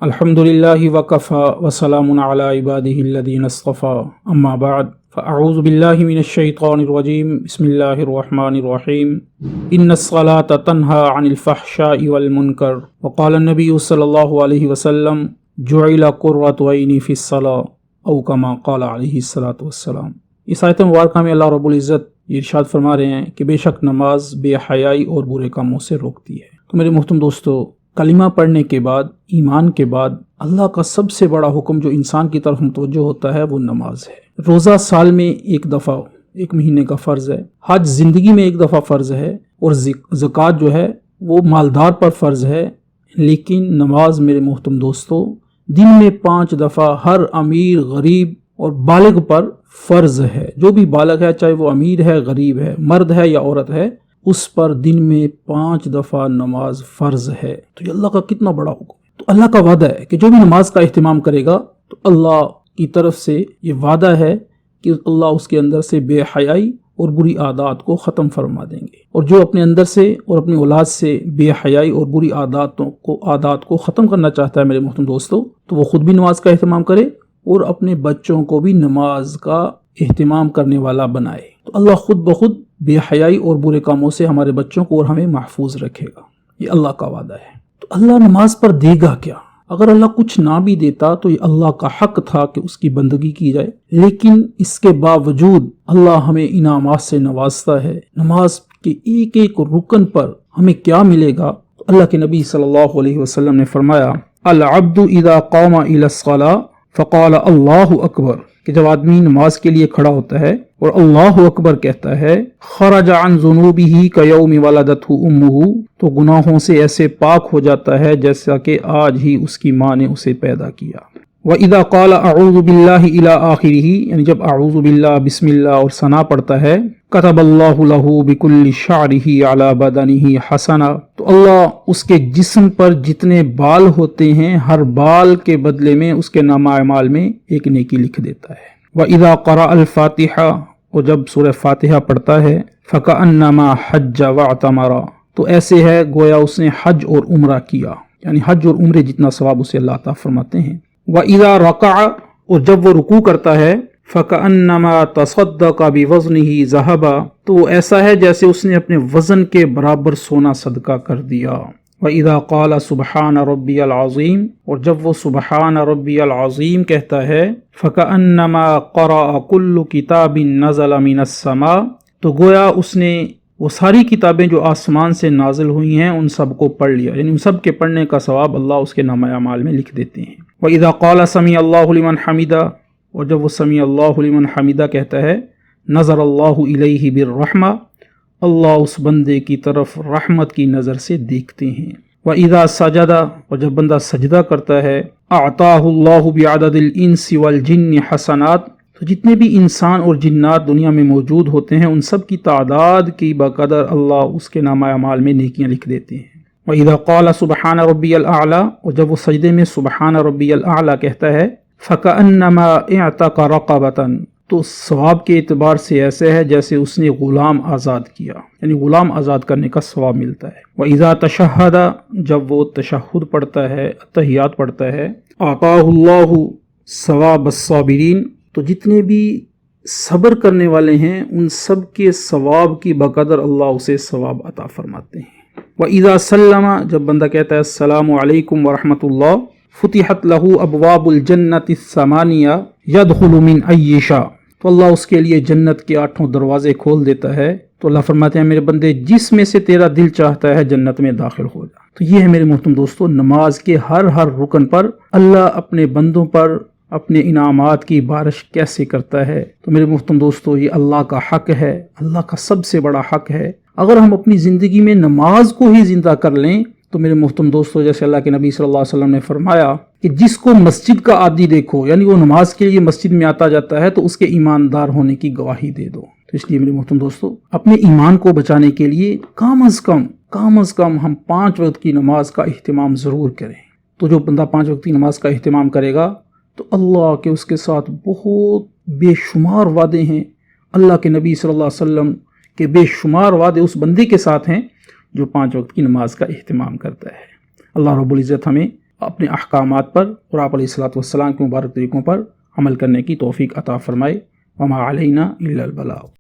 الحمدللہ وکفا وسلام علی عبادہ الذین اصطفى اما بعد فاعوذ باللہ من الشیطان الرجیم بسم اللہ الرحمن الرحیم ان الصلاة تنہی عن الفحشاء والمنکر وقال النبی صلی اللہ علیہ وسلم جعل قرۃ عینی فی الصلاة او کما قال علیہ الصلاۃ والسلام۔ اس آیت مبارکہ میں اللہ رب العزت یہ ارشاد فرما رہے ہیں کہ بے شک نماز بے حیائی اور برے کاموں سے روکتی ہے۔ تو میرے محترم دوستو، کلمہ پڑھنے کے بعد، ایمان کے بعد، اللہ کا سب سے بڑا حکم جو انسان کی طرف متوجہ ہوتا ہے وہ نماز ہے۔ روزہ سال میں ایک دفعہ، ایک مہینے کا فرض ہے، حج زندگی میں ایک دفعہ فرض ہے، اور زکوٰۃ جو ہے وہ مالدار پر فرض ہے۔ لیکن نماز میرے محترم دوستو دن میں 5 دفعہ ہر امیر، غریب اور بالغ پر فرض ہے۔ جو بھی بالغ ہے، چاہے وہ امیر ہے، غریب ہے، مرد ہے یا عورت ہے، اس پر دن میں 5 دفعہ نماز فرض ہے۔ تو یہ اللہ کا کتنا بڑا حکم ہے۔ تو اللہ کا وعدہ ہے کہ جو بھی نماز کا اہتمام کرے گا تو اللہ کی طرف سے یہ وعدہ ہے کہ اللہ اس کے اندر سے بے حیائی اور بری عادات کو ختم فرما دیں گے۔ اور جو اپنے اندر سے اور اپنی اولاد سے بے حیائی اور بری عادات کو ختم کرنا چاہتا ہے میرے محترم دوستو، تو وہ خود بھی نماز کا اہتمام کرے اور اپنے بچوں کو بھی نماز کا اہتمام کرنے والا بنائے۔ تو اللہ خود بخود بے حیائی اور برے کاموں سے ہمارے بچوں کو اور ہمیں محفوظ رکھے گا۔ یہ اللہ کا وعدہ ہے۔ تو اللہ نماز پر دے گا کیا؟ اگر اللہ کچھ نہ بھی دیتا تو یہ اللہ کا حق تھا کہ اس کی بندگی کی جائے، لیکن اس کے باوجود اللہ ہمیں انعامات سے نوازتا ہے۔ نماز کے ایک ایک رکن پر ہمیں کیا ملے گا؟ تو اللہ کے نبی صلی اللہ علیہ وسلم نے فرمایا العبد اذا قام الى الصلاة فقال اللہ اکبر، کہ جب آدمی نماز کے لیے کھڑا ہوتا ہے اور اللہ اکبر کہتا ہے، خرج عن ذنوبہ کیوم ولدتہ امہ، تو گناہوں سے ایسے پاک ہو جاتا ہے جیسا کہ آج ہی اس کی ماں نے اسے پیدا کیا۔ وَإِذَا قَالَ أَعُوذُ بِاللَّهِ إِلَىٰ آخِرِهِ، یعنی جب اعوذ باللہ، بسم اللہ اور ثنا پڑھتا ہے، كَتَبَ اللَّهُ لَهُ بِكُلِّ شَعْرِهِ عَلَىٰ بَدَنِهِ حَسَنَةً، تو اللہ اس کے جسم پر جتنے بال ہوتے ہیں ہر بال کے بدلے میں اس کے نامہ اعمال میں ایک نیکی لکھ دیتا ہے۔ وَإِذَا قَرَأَ الْفَاتِحَةَ، اور جب سورہ فاتحہ پڑھتا ہے، فَكَأَنَّمَا حَجَّ وَاعْتَمَرَ، تو ایسے ہے گویا اس نے حج اور عمرہ کیا، یعنی حج اور عمرے جتنا ثواب اسے اللہ تعالیٰ فرماتے ہیں۔ وَإِذَا رَكَعَ، اور جب وہ رکوع کرتا ہے، فَكَأَنَّمَا تَصَدَّقَ بِوَزْنِهِ ذَهَبًا، تو وہ ایسا ہے جیسے اس نے اپنے وزن کے برابر سونا صدقہ کر دیا۔ وَإِذَا قَالَ سُبْحَانَ رَبِّيَ الْعَظِيمِ، اور جب وہ سبحان ربی العظیم کہتا ہے، فَكَأَنَّمَا قَرَأَ كُلُّ كِتَابٍ نَزَلَ مِنَ السَّمَاءِ، تو گویا اس نے وہ ساری کتابیں جو آسمان سے نازل ہوئی ہیں ان سب کو پڑھ لیا، یعنی ان سب کے پڑھنے کا ثواب اللہ اس کے نامہ اعمال میں لکھ دیتے ہیں۔ وَإِذَا قَالَ سَمِعَ اللَّهُ لِمَنْ حَمِدَهُ، اور جب وہ سمیع اللہ لمن حمیدہ کہتا ہے، نظر اللہ الیہ بالرحمہ، اللہ اس بندے کی طرف رحمت کی نظر سے دیکھتے ہیں۔ وَإِذَا سَجَدَ، اور جب بندہ سجدہ کرتا ہے، أَعْطَاهُ اللَّهُ بِعَدَدِ الْإِنسِ وَالْجِنِّ حَسَنَاتٍ، تو جتنے بھی انسان اور جنات دنیا میں موجود ہوتے ہیں ان سب کی تعداد کی بقدر اللہ اس کے نامہ اعمال میں نیکیاں لکھ دیتے ہیں۔ وَإِذَا قَالَ سُبْحَانَ رَبِّيَ الْأَعْلَىٰ، اور جب وہ سجدے میں سبحان ربی الاعلیٰ کہتا ہے، فَكَأَنَّمَا اعْتَقَ رَقَبَةً، تو ثواب کے اعتبار سے ایسے ہے جیسے اس نے غلام آزاد کیا، یعنی غلام آزاد کرنے کا ثواب ملتا ہے۔ وَإِذَا تَشَهَّدَ، جب وہ تشہد پڑھتا ہے، تحیات پڑھتا ہے، أَعْطَاهُ اللَّهُ ثَوَابَ الصَّابِرِينَ، تو جتنے بھی صبر کرنے والے ہیں ان سب کے ثواب کی بقدر اللہ اسے ثواب عطا فرماتے ہیں۔ وَإِذَا سَلَّمَ، جب بندہ کہتا ہے السلام علیکم ورحمۃ اللہ، فتحت لہ ابواب الجنت الثمانیہ یدخل من ای شاء، تو اللہ اس کے لیے جنت کے 8 دروازے کھول دیتا ہے۔ تو اللہ فرماتے ہیں میرے بندے جس میں سے تیرا دل چاہتا ہے جنت میں داخل ہو جا۔ تو یہ ہے میرے محترم دوستو، نماز کے ہر رکن پر اللہ اپنے بندوں پر اپنے انعامات کی بارش کیسے کرتا ہے۔ تو میرے محترم دوستو، یہ اللہ کا حق ہے، اللہ کا سب سے بڑا حق ہے۔ اگر ہم اپنی زندگی میں نماز کو ہی زندہ کر لیں تو میرے محترم دوستو، جیسے اللہ کے نبی صلی اللہ علیہ وسلم نے فرمایا کہ جس کو مسجد کا عادی دیکھو، یعنی وہ نماز کے لیے مسجد میں آتا جاتا ہے، تو اس کے ایماندار ہونے کی گواہی دے دو۔ تو اس لیے میرے محترم دوستو، اپنے ایمان کو بچانے کے لیے کم از کم ہم 5 وقت کی نماز کا اہتمام ضرور کریں۔ تو جو بندہ 5 وقت کی نماز کا اہتمام کرے گا تو اللہ کے اس کے ساتھ بہت بے شمار وعدے ہیں۔ اللہ کے نبی صلی اللہ علیہ وسلم کے بے شمار وعدے اس بندے کے ساتھ ہیں جو 5 وقت کی نماز کا اہتمام کرتا ہے۔ اللہ رب العزت ہمیں اپنے احکامات پر اور آپ علیہ الصلوۃ والسلام کے مبارک طریقوں پر عمل کرنے کی توفیق عطا فرمائے۔ وما علینا الا البلاغ۔